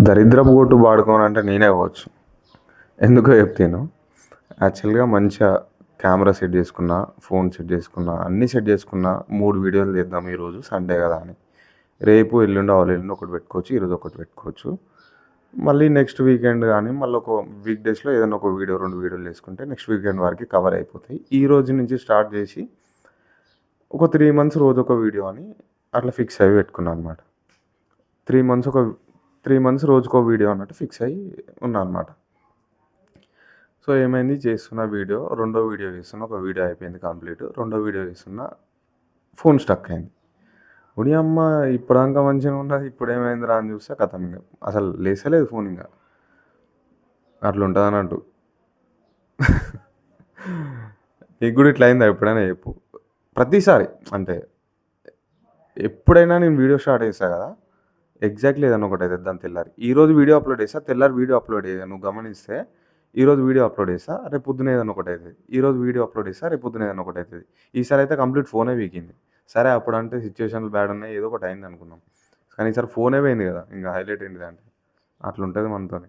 దరిద్రపు కొట్టు వాడుకోనంటే నేనే అవ్వచ్చు. ఎందుకో చెప్తాను. యాక్చువల్‌గా మంచిగా కెమెరా సెట్ చేసుకున్నా, ఫోన్ సెట్ చేసుకున్నా, అన్నీ సెట్ చేసుకున్నా. 3 వీడియోలు తీద్దాం ఈరోజు సండే కదా అని. రేపు, ఎల్లుండి ఎల్లుండి ఒకటి పెట్టుకోవచ్చు. ఈరోజు ఒకటి పెట్టుకోవచ్చు. మళ్ళీ నెక్స్ట్ వీకెండ్ కానీ మళ్ళీ ఒక వీక్ డేస్‌లో ఏదైనా ఒక వీడియో 2 వీడియోలు చేసుకుంటే నెక్స్ట్ వీకెండ్ వరకు కవర్ అయిపోతాయి. ఈ రోజు నుంచి స్టార్ట్ చేసి ఒక 3 మంత్స్ రోజొక వీడియో అని అట్లా ఫిక్స్ అయ్యి పెట్టుకున్నా అనమాట. 3 మంత్స్ రోజుకో వీడియో అన్నట్టు ఫిక్స్ అయ్యి ఉన్నా అనమాట. సో ఏమైంది చేస్తున్న వీడియో, రెండో వీడియో చేస్తున్నా. ఒక వీడియో అయిపోయింది కంప్లీట్. రెండో వీడియో చేస్తున్నా, ఫోన్ స్టక్ అయింది. ఓడియమ్మ! ఇప్పటిదాకా మంచిగానే ఉన్నది. ఇప్పుడేమైందిరా అని చూస్తే ఖతం ఇంక. అసలు లేస్తలేదు ఫోన్ ఇంక. అట్లుంటదన్నట్టు. నీకు కూడా ఇట్లా అయిందా ఎప్పుడైనా చెప్పు? ప్రతిసారి అంటే ఎప్పుడైనా నేను వీడియో స్టార్ట్ చేస్తా కదా, ఎగ్జాక్ట్లీ ఏదన్నా ఒకటి అవుతుంది దాని తెల్లారి. ఈరోజు వీడియో అప్లోడ్ చేస్తా, తెల్లారి వీడియో అప్లోడ్ చేయను. నువ్వు గమనిస్తే ఈరోజు వీడియో అప్లోడ్ చేస్తా, రేపు పొద్దున ఏదన్నా ఒకటి అవుతుంది. ఈరోజు వీడియో అప్లోడ్ చేస్తా, రేపు పొద్దున ఏదన్నా ఒకటి అవుతుంది. ఈసారి అయితే కంప్లీట్ ఫోనే వీకింది. సరే అప్పుడంటే సిచ్యువేషన్లు బ్యాడ్ ఉన్నాయి, ఏదో ఒకటి అయింది అనుకున్నాం. కానీ ఈసారి ఫోనే పోయింది కదా. ఇంకా హైలైట్ ఏంటిదంటే అట్లుంటుంది మనతోని.